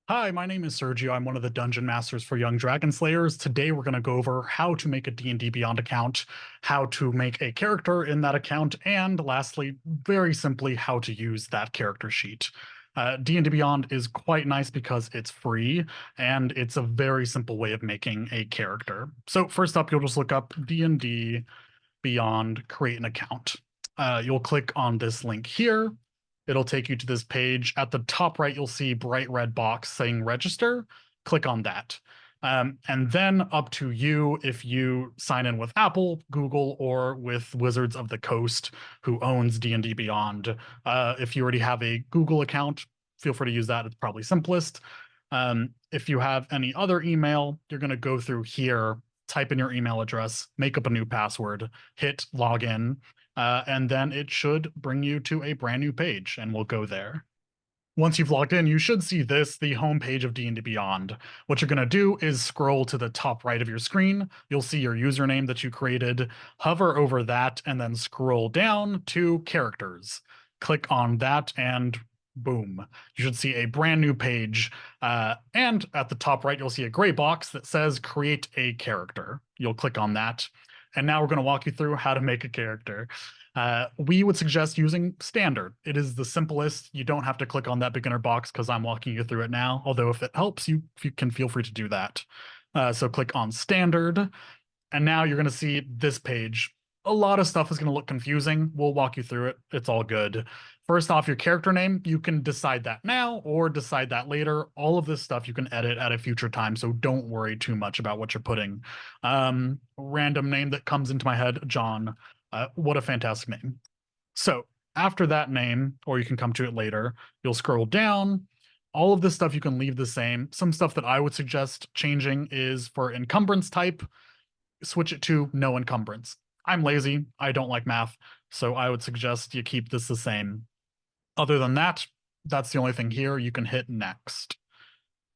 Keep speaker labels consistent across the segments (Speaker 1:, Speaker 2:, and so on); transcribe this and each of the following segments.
Speaker 1: Hi, my name is Sergio. I'm one of the dungeon masters for Young Dragonslayers. Today we're going to go over how to make a D&D Beyond account, how to make a character in that account, and lastly, very simply, how to use that character sheet. D&D Beyond is quite nice because it's free, and it's a very simple way of making a character. So first up, you'll just look up D&D Beyond, create an account. You'll click on this link here. It'll take you to this page. At the top right, you'll see bright red box saying register. Click on that. And then up to you if you sign in with Apple, Google, or with Wizards of the Coast, who owns D&D Beyond. If you already have a Google account, feel free to use that. It's probably simplest. If you have any other email, you're going to go through here, type in your email address, make up a new password, hit login, and then it should bring you to a brand new page, and we'll go there. Once you've logged in, you should see this, the home page of D&D Beyond. What you're going to do is scroll to the top right of your screen. You'll see your username that you created. Hover over that and then scroll down to characters. Click on that and boom. You should see a brand new page. And at the top right, you'll see a gray box that says create a character. You'll click on that. And now we're going to walk you through how to make a character. We would suggest using standard. It is the simplest. You don't have to click on that beginner box because I'm walking you through it now. Although if it helps, you can feel free to do that. So click on standard. And now you're going to see this page. A lot of stuff is going to look confusing. We'll walk you through it. It's all good. First off, your character name, you can decide that now or decide that later. All of this stuff you can edit at a future time, so don't worry too much about what you're putting. Random name that comes into my head, John. What a fantastic name. So after that name, or you can come to it later, you'll scroll down. All of this stuff you can leave the same. Some stuff that I would suggest changing is for encumbrance type, switch it to no encumbrance. I'm lazy. I don't like math, so I would suggest you keep this the same. Other than that, that's the only thing here. You can hit next.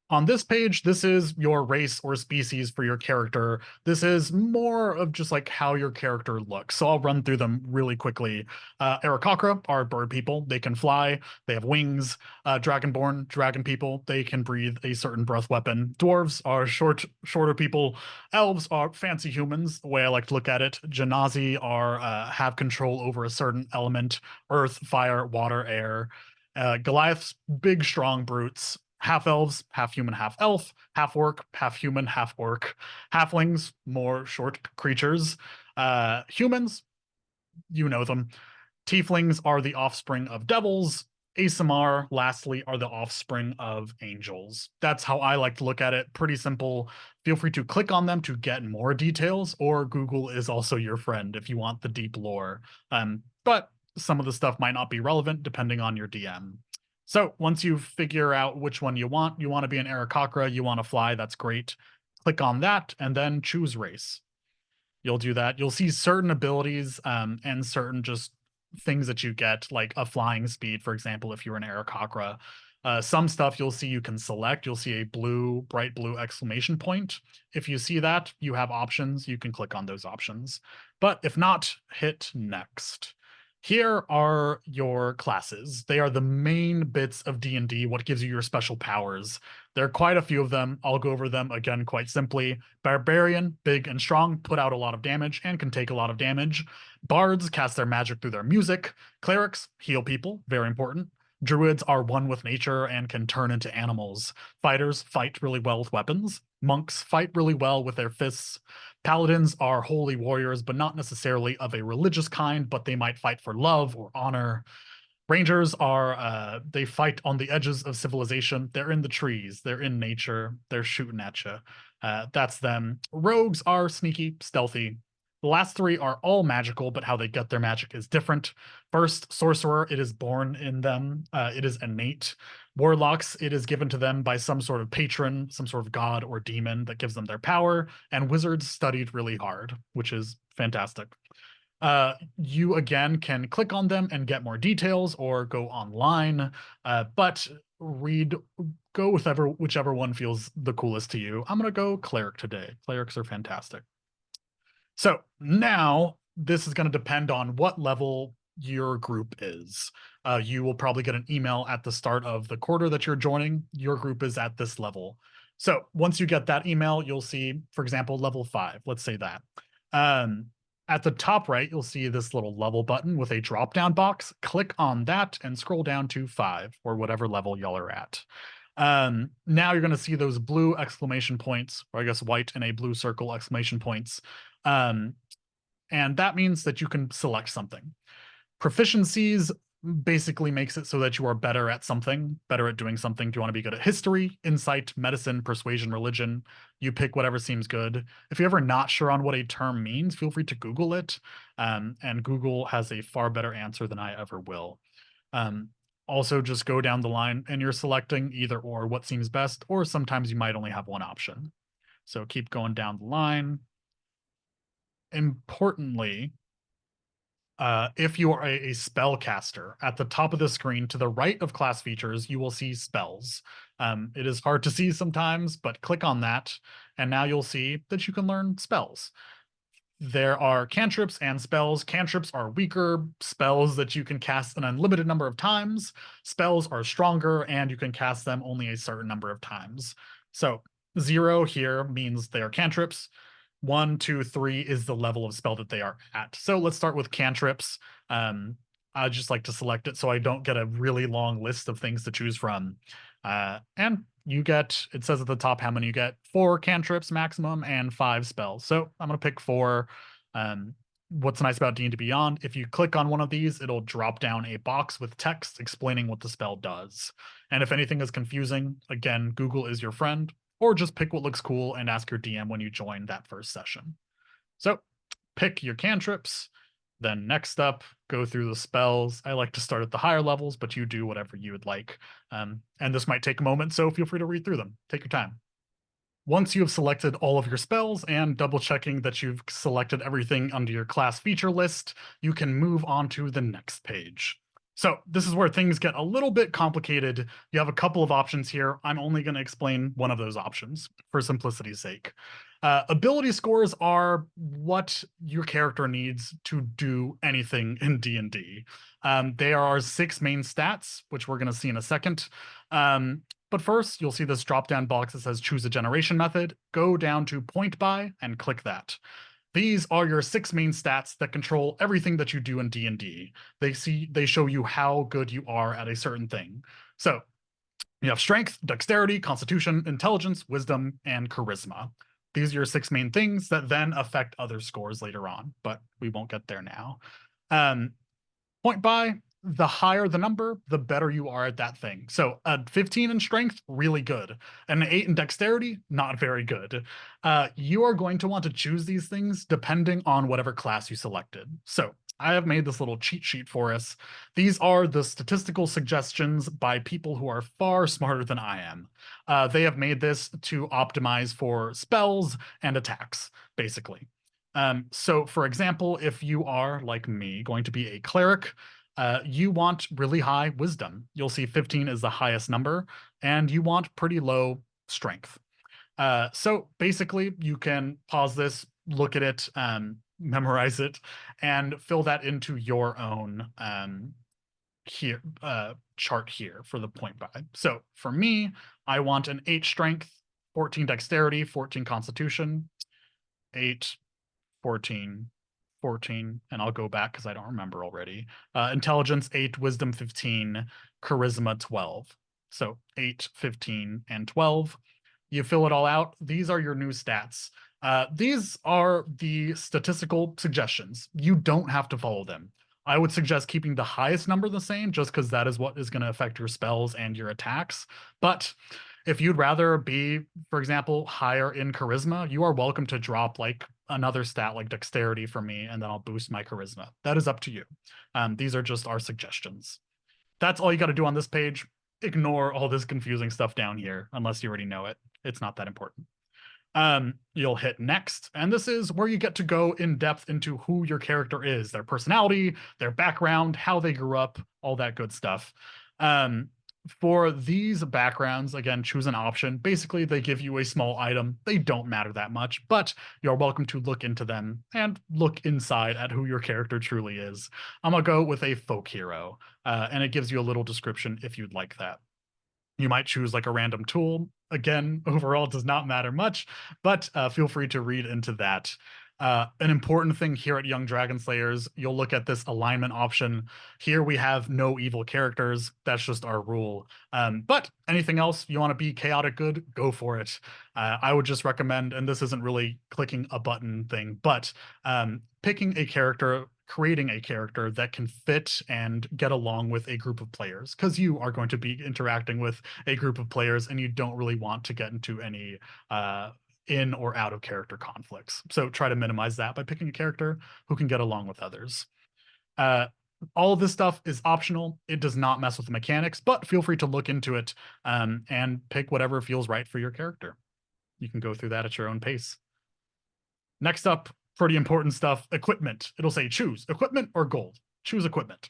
Speaker 1: On this page, this is your race or species for your character. This is more of just like how your character looks. So I'll run through them really quickly. Aarakocra are bird people. They can fly. They have wings. Dragonborn, dragon people. They can breathe a certain breath weapon. Dwarves are shorter people. Elves are fancy humans, the way I like to look at it. Genasi are have control over a certain element: earth, fire, water, air. Goliaths, big, strong brutes. Half elves, half human, half elf, half orc, half human, half orc. Halflings, more short creatures. Humans, you know them. Tieflings are the offspring of devils. Asimar, lastly, are the offspring of angels. That's how I like to look at it. Pretty simple. Feel free to click on them to get more details, or Google is also your friend if you want the deep lore. But some of the stuff might not be relevant depending on your DM. So once you figure out which one you want to be an Aarakocra, you want to fly, that's great. Click on that and then choose race. You'll do that. You'll see certain abilities and certain just things that you get, like a flying speed, for example, if you're an Aarakocra. Some stuff you'll see you can select. You'll see a blue, bright blue exclamation point. If you see that, you have options. You can click on those options. But if not, hit next. Here are your classes. They are the main bits of D&D, what gives you your special powers. There are quite a few of them. I'll go over them again quite simply. Barbarian, big and strong, put out a lot of damage and can take a lot of damage. Bards cast their magic through their music. Clerics heal people, very important. Druids are one with nature and can turn into animals. Fighters fight really well with weapons. Monks fight really well with their fists. Paladins are holy warriors, but not necessarily of a religious kind, but they might fight for love or honor. Rangers are, they fight on the edges of civilization. They're in the trees. They're in nature. They're shooting at you. That's them. Rogues are sneaky, stealthy. The last three are all magical, but how they get their magic is different. First, sorcerer, it is born in them. It is innate. Warlocks, it is given to them by some sort of patron, some sort of god or demon that gives them their power. And wizards studied really hard, which is fantastic. You again can click on them and get more details or go online, but go with whichever one feels the coolest to you. I'm going to go cleric today. Clerics are fantastic. So now this is going to depend on what level your group is. You will probably get an email at the start of the quarter that you're joining. Your group is at this level. So once you get that email, you'll see, for example, level 5. Let's say that. Um, at the top right, you'll see this little level button with a drop-down box. Click on that and scroll down to 5 or whatever level y'all are at. Now you're going to see those blue exclamation points, or I guess white and a blue circle exclamation points. And that means that you can select something. Proficiencies basically makes it so that you are better at something, better at doing something. Do you want to be good at history, insight, medicine, persuasion, religion? You pick whatever seems good. If you're ever not sure on what a term means, feel free to Google it. And Google has a far better answer than I ever will. Also, just go down the line and you're selecting either or what seems best, or sometimes you might only have one option. So keep going down the line. Importantly, if you are a spellcaster, at the top of the screen to the right of class features, you will see spells. It is hard to see sometimes, but click on that, and now you'll see that you can learn spells. There are cantrips and spells. Cantrips are weaker spells that you can cast an unlimited number of times. Spells are stronger, and you can cast them only a certain number of times. So 0 here means they are cantrips. 1, 2, 3 is the level of spell that they are at. So let's start with cantrips. I just like to select it so I don't get a really long list of things to choose from. And you get, it says at the top how many you get: 4 cantrips maximum and 5 spells. So I'm going to pick 4. What's nice about D&D Beyond, if you click on one of these, it'll drop down a box with text explaining what the spell does. And if anything is confusing, again, Google is your friend, or just pick what looks cool and ask your DM when you join that first session. So pick your cantrips. Then next up, go through the spells. I like to start at the higher levels, but you do whatever you would like. And this might take a moment, so feel free to read through them. Take your time. Once you have selected all of your spells and double checking that you've selected everything under your class feature list, you can move on to the next page. So this is where things get a little bit complicated. You have a couple of options here. I'm only going to explain one of those options for simplicity's sake. Ability scores are what your character needs to do anything in D&D. There are 6 main stats, which we're going to see in a second. But first, you'll see this drop-down box that says choose a generation method. Go down to point by and click that. These are your 6 main stats that control everything that you do in D&D. They show you how good you are at a certain thing. So you have strength, dexterity, constitution, intelligence, wisdom, and charisma. These are your 6 main things that then affect other scores later on, but we won't get there now. Point by, the higher the number, the better you are at that thing. So a 15 in strength, really good. And an 8 in dexterity, not very good. You are going to want to choose these things depending on whatever class you selected. So I have made this little cheat sheet for us. These are the statistical suggestions by people who are far smarter than I am. They have made this to optimize for spells and attacks, basically. So for example, if you are, like me, going to be a cleric, you want really high wisdom. You'll see 15 is the highest number, and you want pretty low strength. So basically, you can pause this, look at it, memorize it, and fill that into your own chart here for the point by. So for me, I want an 8 strength, 14 dexterity, 14 constitution, 8, 14, 14, and I'll go back because I don't remember already. Intelligence 8, wisdom 15, charisma 12. So 8, 15, and 12. You fill it all out. These are your new stats. These are the statistical suggestions. You don't have to follow them. I would suggest keeping the highest number the same, just because that is what is going to affect your spells and your attacks. But if you'd rather be, for example, higher in charisma, you are welcome to drop like another stat like dexterity for me, and then I'll boost my charisma. That is up to you. These are just our suggestions. That's all you got to do on this page. Ignore all this confusing stuff down here, unless you already know it. It's not that important. You'll hit next, and this is where you get to go in depth into who your character is, their personality, their background, how they grew up, all that good stuff. For these backgrounds, again, choose an option. Basically, they give you a small item. They don't matter that much, but you're welcome to look into them and look inside at who your character truly is. I'm gonna go with a folk hero, and it gives you a little description if you'd like that. You might choose like a random tool. Again, overall, it does not matter much, but feel free to read into that. An important thing here at Young Dragonslayers, you'll look at this alignment option. Here we have no evil characters. That's just our rule. But anything else you want to be chaotic good, go for it. I would just recommend, and this isn't really clicking a button thing, but picking a character, creating a character that can fit and get along with a group of players, because you are going to be interacting with a group of players and you don't really want to get into any in or out of character conflicts. So try to minimize that by picking a character who can get along with others. Uh, all of this stuff is optional. It does not mess with the mechanics, but feel free to look into it and pick whatever feels right for your character. You can go through that at your own pace. Next up, pretty important stuff, equipment. It'll say choose equipment or gold. Choose equipment.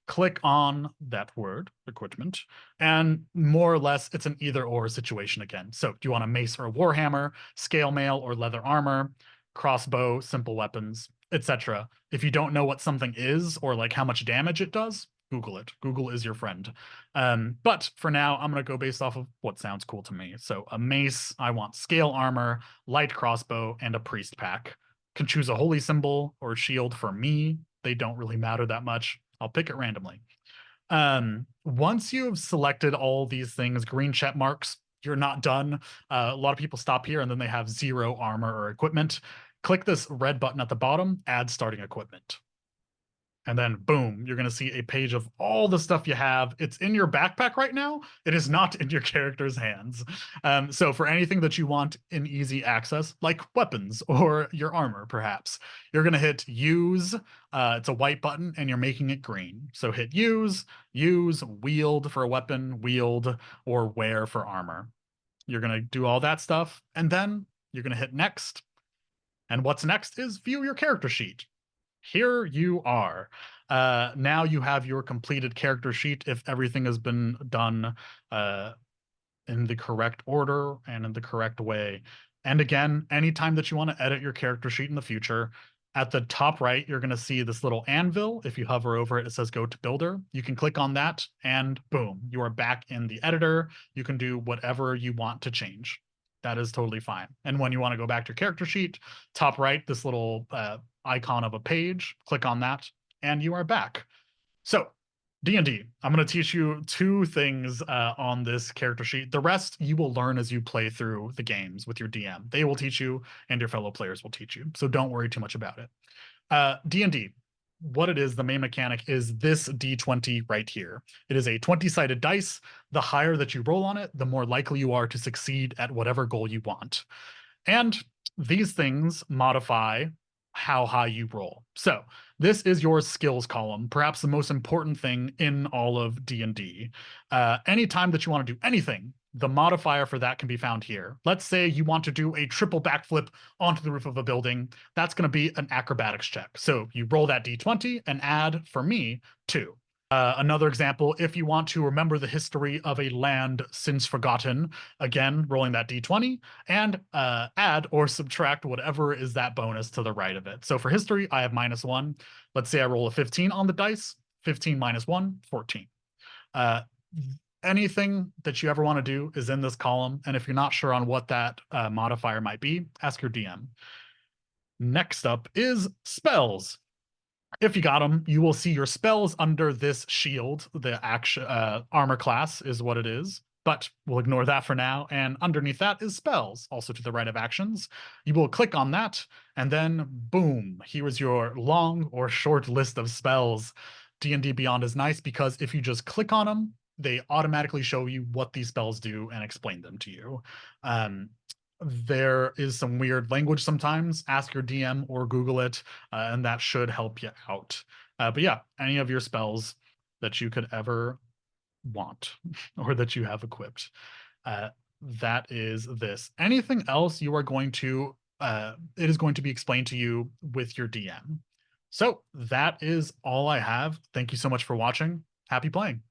Speaker 1: Click on that word, equipment, and more or less it's an either or situation again. So do you want a mace or a warhammer, scale mail or leather armor, crossbow, simple weapons, etc. If you don't know what something is or like how much damage it does, Google it. Google is your friend. But for now, I'm going to go based off of what sounds cool to me. So a mace, I want scale armor, light crossbow, and a priest pack. Can choose a holy symbol or shield for me. They don't really matter that much. I'll pick it randomly. Once you've selected all these things, green check marks, you're not done. A lot of people stop here and then they have 0 armor or equipment. Click this red button at the bottom, add starting equipment. And then boom, you're going to see a page of all the stuff you have. It's in your backpack right now. It is not in your character's hands. So for anything that you want in easy access, like weapons or your armor, perhaps, you're going to hit use. It's a white button and you're making it green. So hit use, wield for a weapon, wield, or wear for armor. You're going to do all that stuff. And then you're going to hit next. And what's next is view your character sheet. Here you are. Now you have your completed character sheet if everything has been done in the correct order and in the correct way. And again, anytime that you want to edit your character sheet in the future, at the top right, you're going to see this little anvil. If you hover over it, it says go to builder. You can click on that and boom, you are back in the editor. You can do whatever you want to change. That is totally fine. And when you want to go back to your character sheet, top right, this little icon of a page, click on that, and you are back. So D&D, I'm going to teach you 2 things on this character sheet. The rest you will learn as you play through the games with your DM. They will teach you, and your fellow players will teach you. So don't worry too much about it. D&D, what it is, the main mechanic is this D20 right here. It is a 20-sided dice. The higher that you roll on it, the more likely you are to succeed at whatever goal you want. And these things modify how high you roll. So this is your skills column, perhaps the most important thing in all of D&D. Anytime that you want to do anything, the modifier for that can be found here. Let's say you want to do a triple backflip onto the roof of a building. That's going to be an acrobatics check. So you roll that D20 and add, for me, 2. Another example, if you want to remember the history of a land since forgotten, again, rolling that d20 and add or subtract whatever is that bonus to the right of it. So for history, I have -1. Let's say I roll a 15 on the dice, 15 minus 1, 14. Anything that you ever want to do is in this column. And if you're not sure on what that modifier might be, ask your DM. Next up is spells. If you got them, you will see your spells under this shield. The action armor class is what it is, but we'll ignore that for now. And underneath that is spells, also to the right of actions. You will click on that, and then boom, here is your long or short list of spells. D&D Beyond is nice because if you just click on them, they automatically show you what these spells do and explain them to you. There is some weird language sometimes. Ask your DM or Google it, and that should help you out. But yeah, any of your spells that you could ever want or that you have equipped. That is this. Anything else you are going to, it is going to be explained to you with your DM. So that is all I have. Thank you so much for watching. Happy playing.